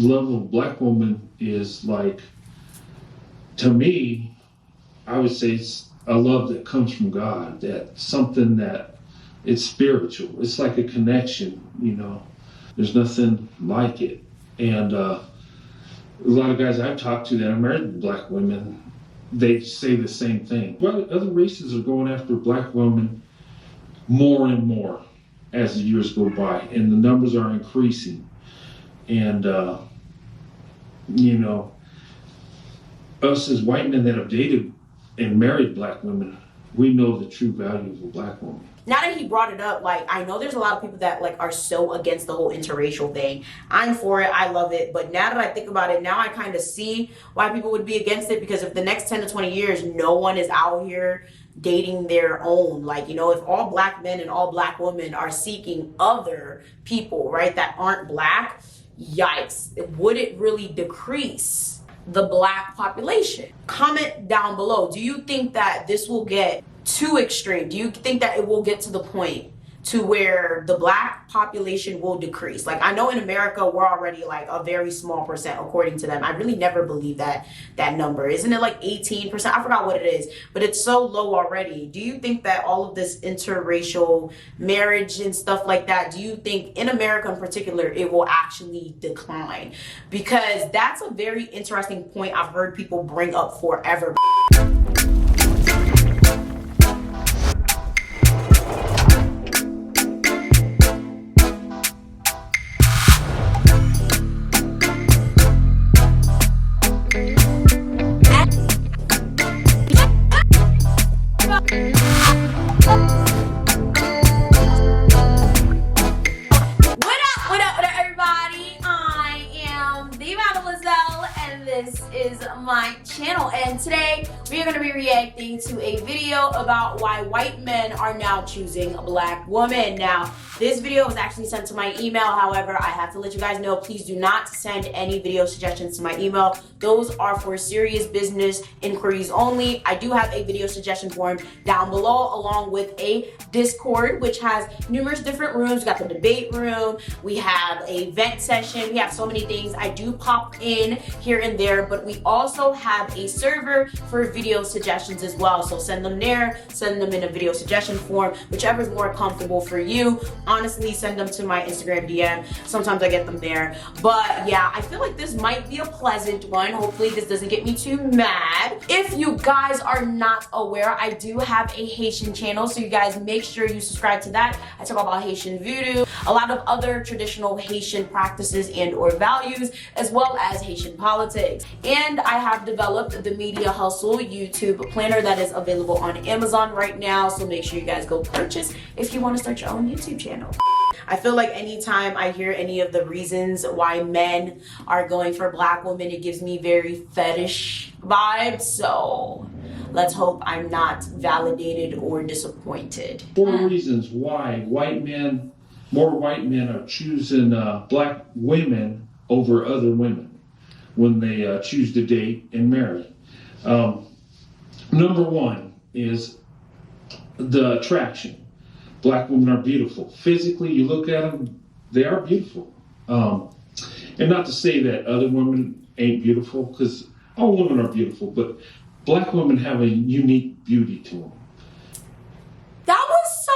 Love of a black woman is like, to me, I would say it's a love that comes from God, that something that it's spiritual. It's like a connection, you know. There's nothing like it. And a lot of guys I've talked to that are married to black women, they say the same thing. Well, other races are going after black women more and more as the years go by, and the numbers are increasing. And, you know, us as white men that have dated and married black women, we know the true value of a black woman. Now that he brought it up, like, I know there's a lot of people that like are so against the whole interracial thing. I'm for it, I love it, but now that I think about it, now I kind of see why people would be against it, because if the next 10 to 20 years, no one is out here dating their own, like, you know, if all black men and all black women are seeking other people, right, that aren't black, yikes, would it really decrease the black population? Comment down below. Do you think that this will get too extreme? Do you think that it will get to the point to where the black population will decrease? Like, I know in America we're already like a very small percent according to them. I really never believe that number. Isn't it like 18%? I forgot what it is, but it's so low already. Do you think that all of this interracial marriage and stuff like that, do you think in America in particular it will actually decline? Because that's a very interesting point I've heard people bring up forever. My channel, and today we are going to be reacting to a video about why white men are now choosing a black woman. Now, this video was actually sent to my email. However, I have to let you guys know, please do not send any video suggestions to my email. Those are for serious business inquiries only. I do have a video suggestion form down below, along with a Discord, which has numerous different rooms. We got the debate room, we have a vent session, we have so many things. I do pop in here and there, but we also have a server for video suggestions as well. So send them there, send them in a video suggestion form, whichever is more comfortable for you. Honestly, send them to my Instagram DM. Sometimes I get them there. But yeah, I feel like this might be a pleasant one. Hopefully this doesn't get me too mad. If you guys are not aware, I do have a Haitian channel, so you guys make sure you subscribe to that. I talk about Haitian voodoo, a lot of other traditional Haitian practices and or values, as well as Haitian politics. And I have developed the Media Hustle YouTube planner that is available on Amazon right now, so make sure you guys go purchase if you want to start your own YouTube channel. I feel like anytime I hear any of the reasons why men are going for black women, it gives me very fetish vibes, so let's hope I'm not validated or disappointed. 4 reasons why more white men are choosing black women over other women when they choose to date and marry. Number 1 is the attraction. Black women are beautiful. Physically, you look at them, they are beautiful. And not to say that other women ain't beautiful, because all women are beautiful, but black women have a unique beauty to them. That was so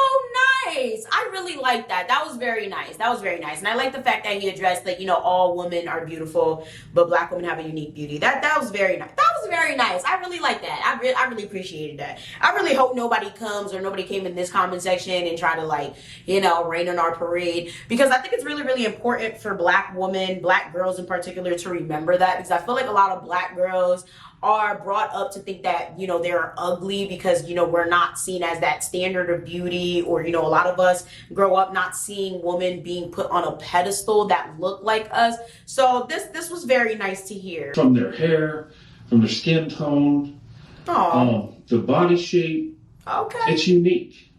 nice. I really like that. That was very nice. That was very nice. And I like the fact that he addressed that, you know, all women are beautiful, but black women have a unique beauty. That was very nice. That was very nice. I really like that. I really appreciated that. I really hope nobody comes or nobody came in this comment section and try to, like, you know, rain on our parade, because I think it's really, really important for black women, black girls in particular, to remember that, because I feel like a lot of black girls are brought up to think that, you know, they're ugly because, you know, we're not seen as that standard of beauty, or, you know, a lot of us grow up not seeing women being put on a pedestal that look like us. So this was very nice to hear. From their hair, from their skin tone, the body shape. Okay. It's unique.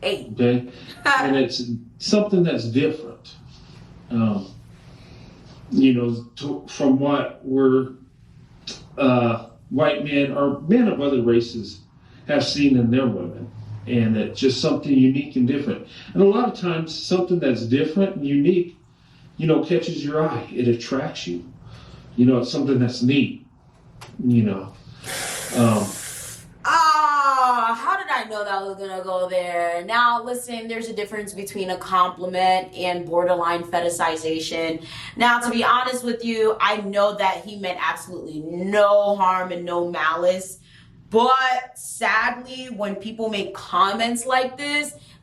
Hey. Okay. And it's something that's different. You know, from what we're white men or men of other races have seen in their women, and it's just something unique and different. And a lot of times something that's different and unique catches your eye. It attracts you. It's something that's neat. How did I know that I was gonna go there? Now, listen, there's a difference between a compliment and borderline fetishization. Now, to be honest with you, I know that he meant absolutely no harm and no malice. But sadly, when people make comments like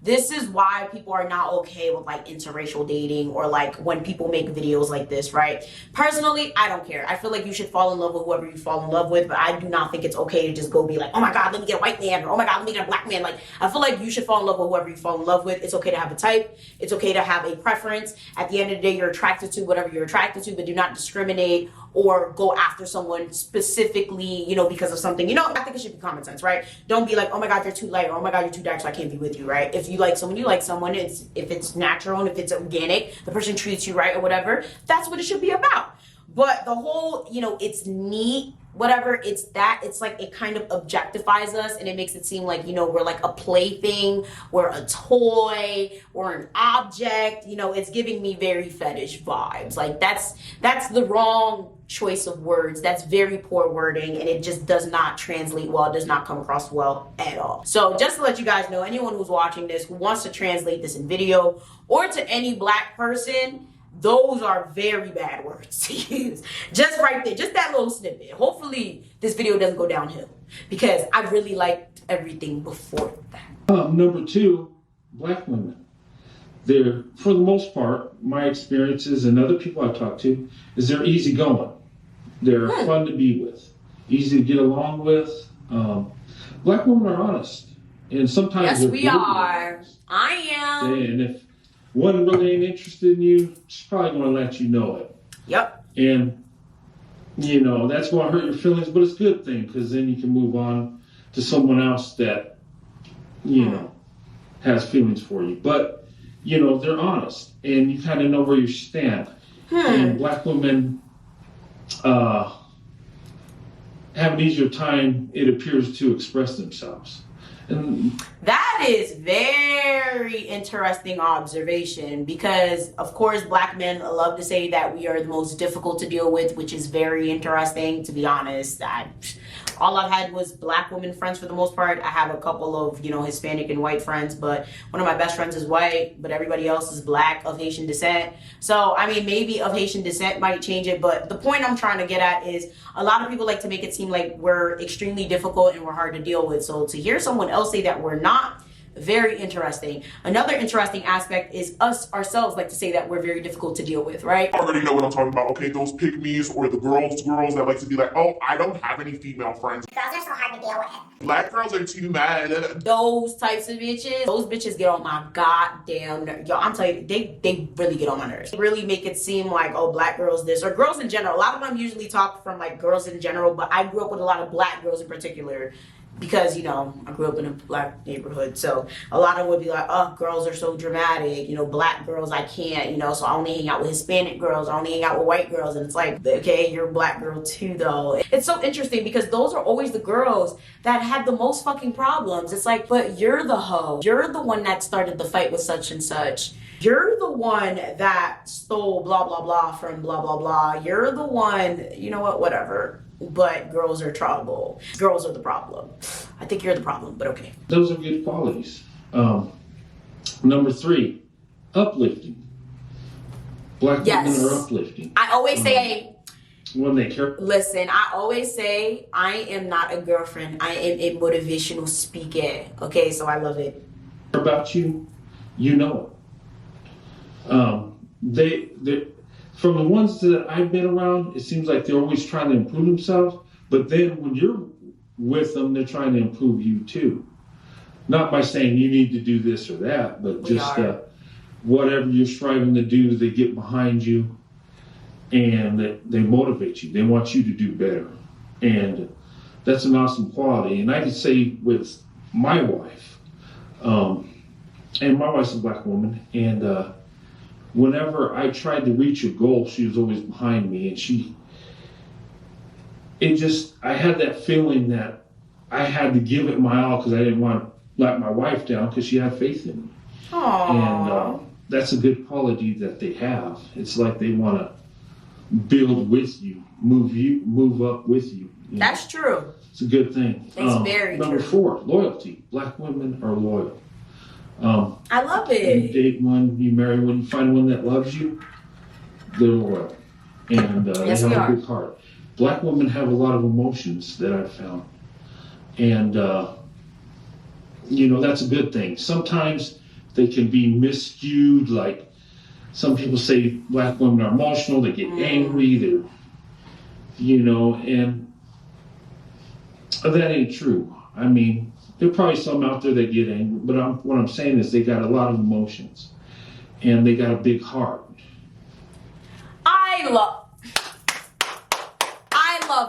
this is why people are not okay with like interracial dating, or like when people make videos like this, right? Personally, I don't care. I feel like you should fall in love with whoever you fall in love with, but I do not think it's okay to just go be like, oh my God, let me get a white man, or oh my God, let me get a black man. Like, I feel like you should fall in love with whoever you fall in love with. It's okay to have a type. It's okay to have a preference. At the end of the day, you're attracted to whatever you're attracted to, but do not discriminate or go after someone specifically, because of something. I think it should be common sense, right? Don't be like, oh my God, you're too light, or oh my God, you're too dark, so I can't be with you, right? If you like someone, you like someone. If it's natural and if it's organic, the person treats you right or whatever, that's what it should be about. But the whole, it's neat, whatever, it's like it kind of objectifies us, and it makes it seem like, we're like a plaything, we're a toy, or an object. It's giving me very fetish vibes. Like that's the wrong choice of words. That's very poor wording, and it just does not translate well. It does not come across well at all. So just to let you guys know, anyone who's watching this who wants to translate this in video, or to any black person, those are very bad words to use. Just right there, just that little snippet. Hopefully this video doesn't go downhill, because I really liked everything before that. Number 2, black women. They're, for the most part, my experiences and other people I've talked to, is they're easygoing. They're fun to be with, easy to get along with. Black women are honest, and sometimes yes, we are. I am. And if one really ain't interested in you, she's probably going to let you know it. Yep. And that's going to hurt your feelings, but it's a good thing, because then you can move on to someone else that has feelings for you. But they're honest, and you kind of know where you stand. And black women have an easier time, it appears, to express themselves. And that is very interesting observation, because of course black men love to say that we are the most difficult to deal with, which is very interesting. To be honest, all I've had was black women friends for the most part. I have a couple of Hispanic and white friends, but one of my best friends is white, but everybody else is black of Haitian descent. So I mean, maybe of Haitian descent might change it, but the point I'm trying to get at is a lot of people like to make it seem like we're extremely difficult and we're hard to deal with. So to hear someone else say that we're not, very interesting. Another interesting aspect is us ourselves like to say that we're very difficult to deal with, right? I already know what I'm talking about. Okay, those pick-me's, or the girls that like to be like, oh, I don't have any female friends. Girls are so hard to deal with. Black girls are too mad. Those types of bitches, those bitches get on my goddamn nerves. Yo, I'm telling you, they really get on my nerves. They really make it seem like, oh, black girls this, or girls in general. A lot of them usually talk from like girls in general, but I grew up with a lot of black girls in particular, because I grew up in a black neighborhood, so a lot of them would be like, oh, girls are so dramatic, black girls I can't, so I only hang out with Hispanic girls, I only hang out with white girls. And it's like, okay, you're a black girl too though. It's so interesting, because those are always the girls that had the most fucking problems. It's like, but you're the hoe, you're the one that started the fight with such and such, you're the one that stole blah blah blah from blah blah blah, you're the one, whatever. But girls are trouble. Girls are the problem. I think you're the problem, but okay. Those are good qualities. Number 3, uplifting. Black women are uplifting. I always say, when they care. Listen, I always say, I am not a girlfriend. I am a motivational speaker. Okay, so I love it. About you, you know it. They from the ones that I've been around, it seems like they're always trying to improve themselves. But then when you're with them, they're trying to improve you too. Not by saying you need to do this or that, but just whatever you're striving to do, they get behind you and they motivate you. They want you to do better. And that's an awesome quality. And I can say with my wife, and my wife's a black woman, and whenever I tried to reach a goal, she was always behind me, and I had that feeling that I had to give it my all, because I didn't want to let my wife down, because she had faith in me. Aww. that's a good quality that they have. It's like they want to build with you, move up with you. That's true. It's a good thing. It's very true. Number 4, loyalty. Black women are loyal. I love it. You date one, you marry one, you find one that loves you, they're loyal. And yes, they we have are. a big heart. Black women have a lot of emotions that I've found. And, that's a good thing. Sometimes they can be miscued, like some people say black women are emotional, they get angry, they're, and that ain't true. I mean, there are probably some out there that get angry, but what I'm saying is they got a lot of emotions and they got a big heart. I love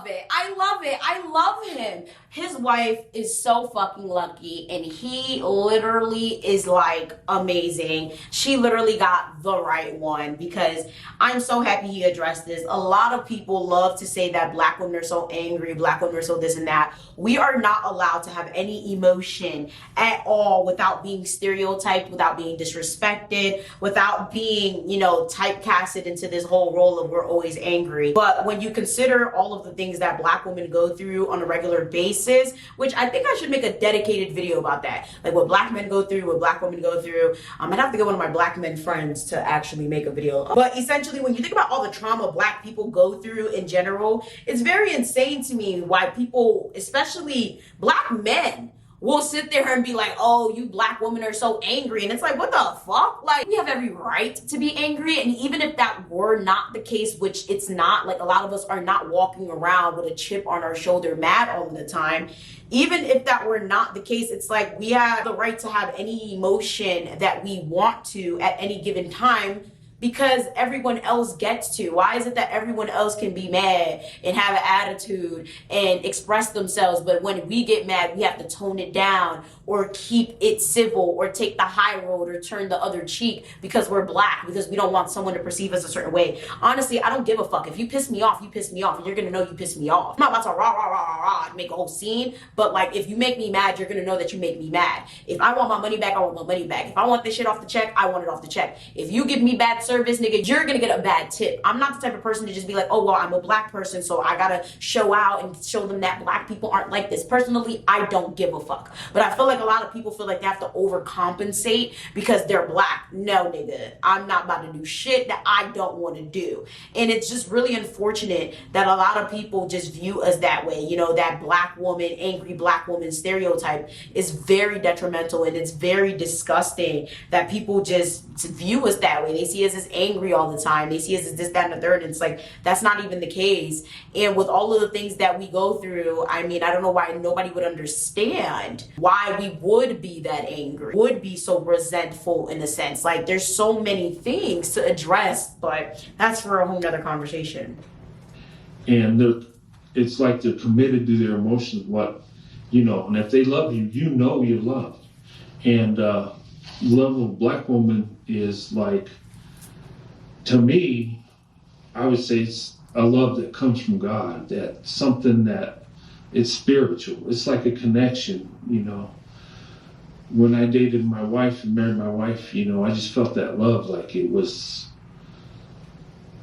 it. I love him. His wife is so fucking lucky, and he literally is like amazing. She literally got the right one, because I'm so happy he addressed this. A lot of people love to say that black women are so angry, black women are so this and that. We are not allowed to have any emotion at all without being stereotyped, without being disrespected, without being, typecasted into this whole role of we're always angry. But when you consider all of the things that black women go through on a regular basis, which I think I should make a dedicated video about that, like what black men go through, what black women go through. I'd have to get one of my black men friends to actually make a video. But essentially, when you think about all the trauma black people go through in general, it's very insane to me why people, especially black men, will sit there and be like, oh, you black women are so angry. And it's like, what the fuck? Like, we have every right to be angry. And even if that were not the case, which it's not, like a lot of us are not walking around with a chip on our shoulder mad all the time. Even if that were not the case, it's like we have the right to have any emotion that we want to at any given time, because everyone else gets to. Why is it that everyone else can be mad and have an attitude and express themselves, but when we get mad, we have to tone it down or keep it civil or take the high road or turn the other cheek because we're black, because we don't want someone to perceive us a certain way? Honestly, I don't give a fuck. If you piss me off, you piss me off, and you're gonna know you piss me off. I'm not about to rah, rah, rah, rah, rah, and make a whole scene, but like, if you make me mad, you're gonna know that you make me mad. If I want my money back, I want my money back. If I want this shit off the check, I want it off the check. If you give me bad service, nigga, you're gonna get a bad tip. I'm not the type of person to just be like, oh, well, I'm a black person, so I gotta show out and show them that black people aren't like this. Personally, I don't give a fuck. But I feel like a lot of people feel like they have to overcompensate because they're black. No, nigga, I'm not about to do shit that I don't want to do. And it's just really unfortunate that a lot of people just view us that way. That black woman, angry black woman stereotype is very detrimental, and it's very disgusting that people just view us that way. They see us as angry all the time. They see us as this, that, and the third. And it's like, that's not even the case. And with all of the things that we go through, I mean, I don't know why nobody would understand why we would be that angry, would be so resentful in a sense. Like, there's so many things to address, but that's for a whole nother conversation. And it's like they're committed to their emotions, and if they love you, you're loved. And love of black woman is like, to me, I would say it's a love that comes from God, that something that it's spiritual. It's like a connection, When I dated my wife and married my wife, I just felt that love, like it was,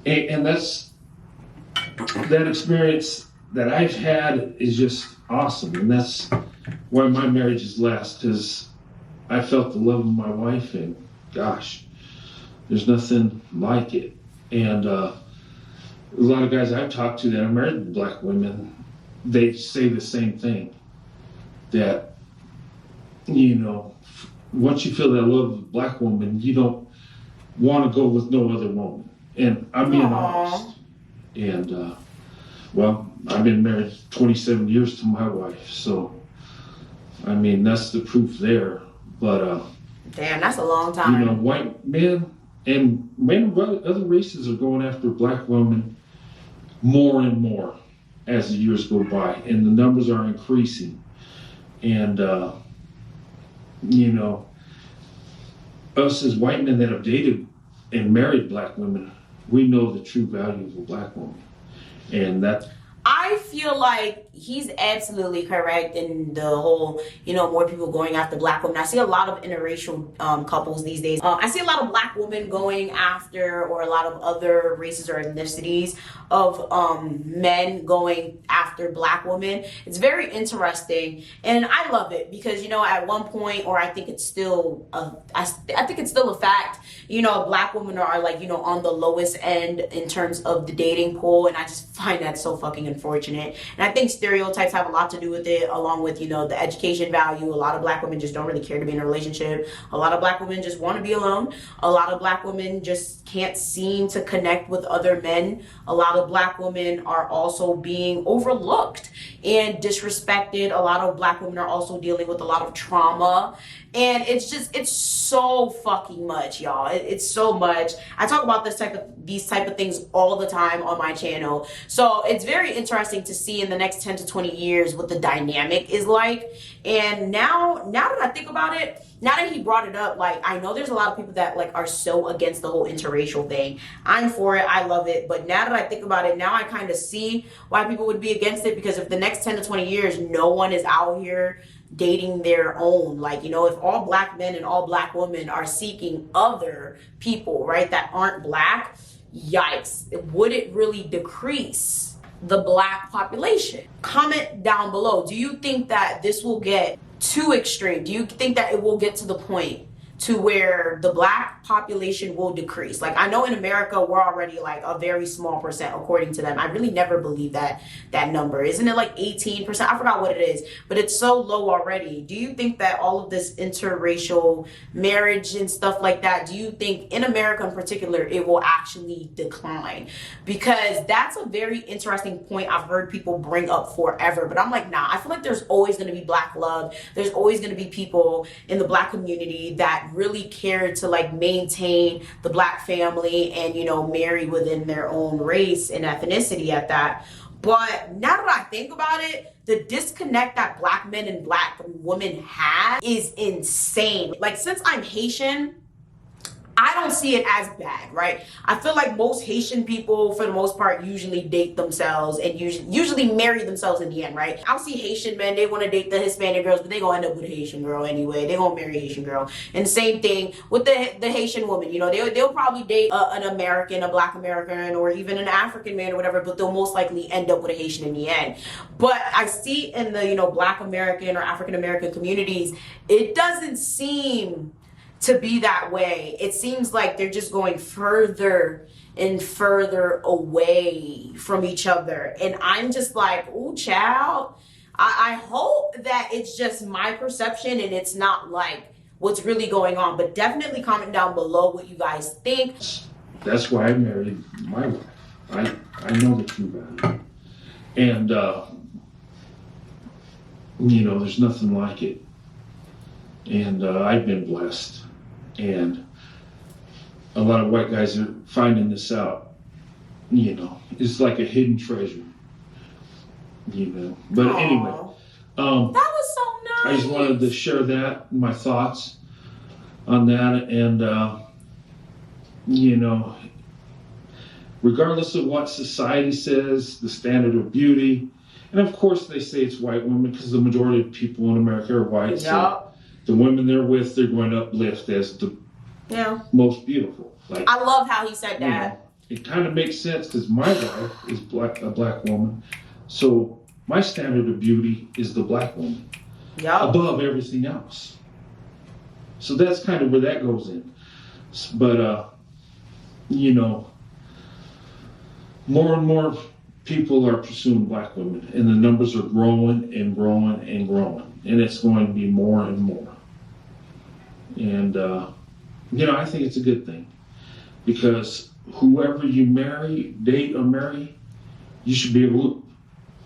and that experience that I've had is just awesome. And that's why my marriage is last, because I felt the love of my wife, and gosh, there's nothing like it. And a lot of guys I've talked to that are married to black women, they say the same thing, that, once you feel that love of a black woman, you don't want to go with no other woman. And I'm being honest. And, I've been married 27 years to my wife, so, I mean, that's the proof there. But, damn, that's a long time. White men and men of other races are going after black women more and more as the years go by, and the numbers are increasing. And, us as white men that have dated and married black women, we know the true value of a black woman. And that I I feel like he's absolutely correct in the whole, you know, more people going after black women. I see a lot of interracial couples these days. I see a lot of black women going after, or a lot of other races or ethnicities of men going after black women. It's very interesting, and I love it because, you know, at one point, or I think it's still I think it's still a fact, you know, black women are like, you know, on the lowest end in terms of the dating pool, and I just find that so fucking unfortunate. And I think stereotypes have a lot to do with it, along with, you know, the education value. A lot of black women just don't really care to be in a relationship. A lot of black women just want to be alone. A lot of black women just can't seem to connect with other men. A lot of black women are also being overlooked and disrespected. A lot of black women are also dealing with a lot of trauma. And it's just, it's so fucking much, y'all. It's so much. I talk about these type of things all the time on my channel. So it's very interesting to see in the next 10 to 20 years what the dynamic is like. And now that I think about it, now that he brought it up, like, I know there's a lot of people that like are so against the whole interracial thing. I'm for it. I love it. But now that I think about it, now I kind of see why people would be against it, because if the next 10 to 20 years, no one is out here dating their own, like, you know, if all black men and all black women are seeking other people, right, that aren't black, yikes, would it really decrease the black population? Comment down below. Do you think that this will get too extreme? Do you think that it will get to the point to where the black population will decrease? Like, I know in America we're already like a very small percent according to them. I really never believe that number. Isn't it like 18%? I forgot what it is, but it's so low already. Do you think that all of this interracial marriage and stuff like that, do you think in America in particular it will actually decline? Because that's a very interesting point I've heard people bring up forever, but I'm like, nah, I feel like there's always going to be black love. There's always going to be people in the black community that really care to like maintain the black family and, you know, marry within their own race and ethnicity at that. But now that I think about it, the disconnect that black men and black women have is insane. Like, since I'm Haitian, I don't see it as bad, right? I feel like most Haitian people, for the most part, usually date themselves and usually marry themselves in the end, right? I'll see Haitian men, they want to date the Hispanic girls, but they gonna end up with a Haitian girl anyway. They gonna marry a Haitian girl. And the same thing with the Haitian woman, you know, they'll probably date an American, a black American, or even an African man or whatever, but they'll most likely end up with a Haitian in the end. But I see in the, you know, black American or African American communities, it doesn't seem to be that way. It seems like they're just going further and further away from each other. And I'm just like, ooh, child, I hope that it's just my perception and it's not like what's really going on. But definitely comment down below what you guys think. That's why I married my wife. I know the true value. And, you know, there's nothing like it. And I've been blessed. And a lot of white guys are finding this out. You know, it's like a hidden treasure. You know, but Aww. Anyway, that was so nice. I just wanted to share that, my thoughts on that, and you know, regardless of what society says, the standard of beauty, and of course they say it's white women because the majority of people in America are white. Yep. So the women they're with, they're going to uplift as the most beautiful. Like, I love how he said that. Know, it kind of makes sense because my wife is a black woman, so my standard of beauty is the black woman above everything else. So that's kind of where that goes in. But you know, more and more people are pursuing black women, and the numbers are growing and growing and growing, and it's going to be more and more. And you know, I think it's a good thing, because whoever you marry, date or marry, you should be able to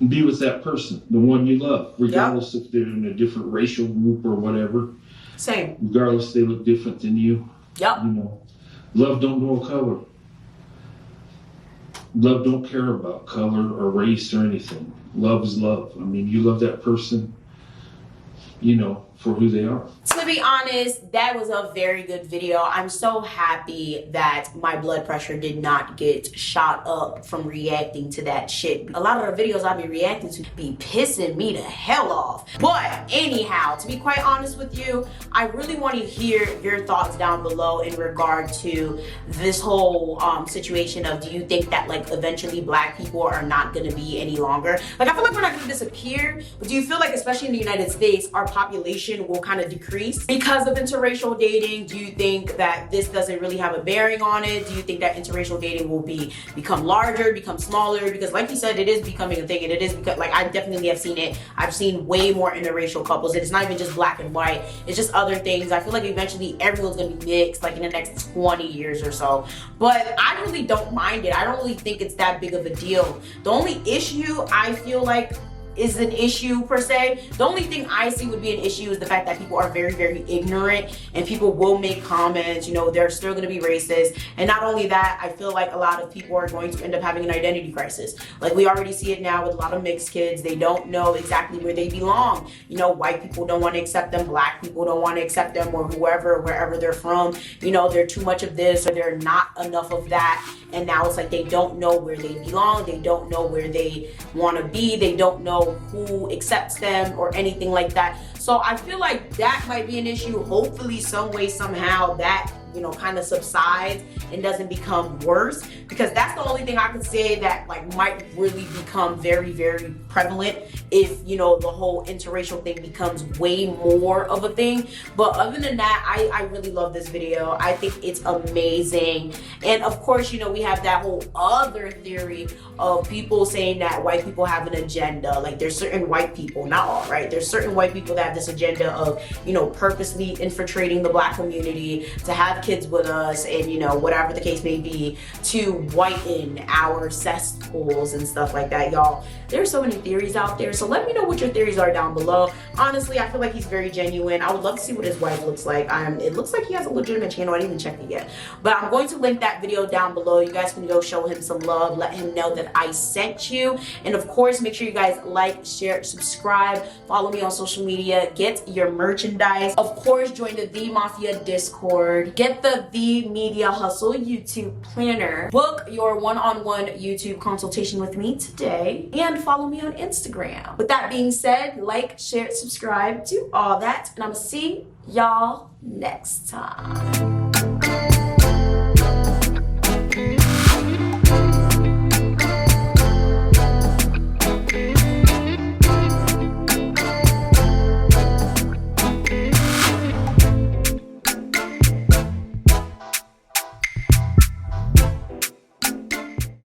be with that person, the one you love, regardless if they're in a different racial group or whatever. Same. Regardless they look different than you. Yep. You know, love don't know color. Love don't care about color or race or anything. Love is love. I mean, you love that person, you know, for who they are. To be honest, that was a very good video. I'm so happy that my blood pressure did not get shot up from reacting to that shit. A lot of the videos I be reacting to be pissing me the hell off. But anyhow, to be quite honest with you, I really want to hear your thoughts down below in regard to this whole situation of, do you think that like eventually black people are not going to be any longer? Like, I feel like we're not going to disappear, but do you feel like, especially in the United States, our population will kind of decrease because of interracial dating? Do you think that this doesn't really have a bearing on it? Do you think that interracial dating will become larger, become smaller? Because like you said, it is becoming a thing, and it is because, like, I definitely have seen it. I've seen way more interracial couples, and it's not even just black and white, it's just other things. I feel like eventually everyone's gonna be mixed, like in the next 20 years or so. But I really don't mind it. I don't really think it's that big of a deal. The only issue I feel like is an issue per se, the only thing I see would be an issue is the fact that people are very, very ignorant, and people will make comments, you know, they're still going to be racist. And not only that, I feel like a lot of people are going to end up having an identity crisis. Like, we already see it now with a lot of mixed kids. They don't know exactly where they belong. You know, white people don't want to accept them, black people don't want to accept them, or whoever, wherever they're from. You know, they're too much of this, or they're not enough of that. And now it's like they don't know where they belong, they don't know where they want to be, they don't know who accepts them or anything like that. So I feel like that might be an issue. Hopefully some way, somehow that, you know, kind of subsides and doesn't become worse, because that's the only thing I could say that like might really become very, very prevalent if, you know, the whole interracial thing becomes way more of a thing. But other than that, I really love this video. I think it's amazing. And of course, you know, we have that whole other theory of people saying that white people have an agenda. Like, there's certain white people, not all, right? There's certain white people that have this agenda of, you know, purposely infiltrating the black community to have kids with us, and, you know, whatever the case may be, to whiten our cesspools and stuff like that. Y'all, there's so many theories out there, so let me know what your theories are down below. Honestly, I feel like he's very genuine. I would love to see what his wife looks like. It looks like he has a legitimate channel. I didn't even check it yet, but I'm going to link that video down below. You guys can go show him some love, let him know that I sent you, and of course, make sure you guys like, share, subscribe, follow me on social media, get your merchandise. Of course, join the Mafia Discord, get the Media Hustle YouTube planner, book your one-on-one YouTube consultation with me today, and follow me on Instagram. With that being said, like, share, subscribe, do all that, and I'm gonna see y'all next time.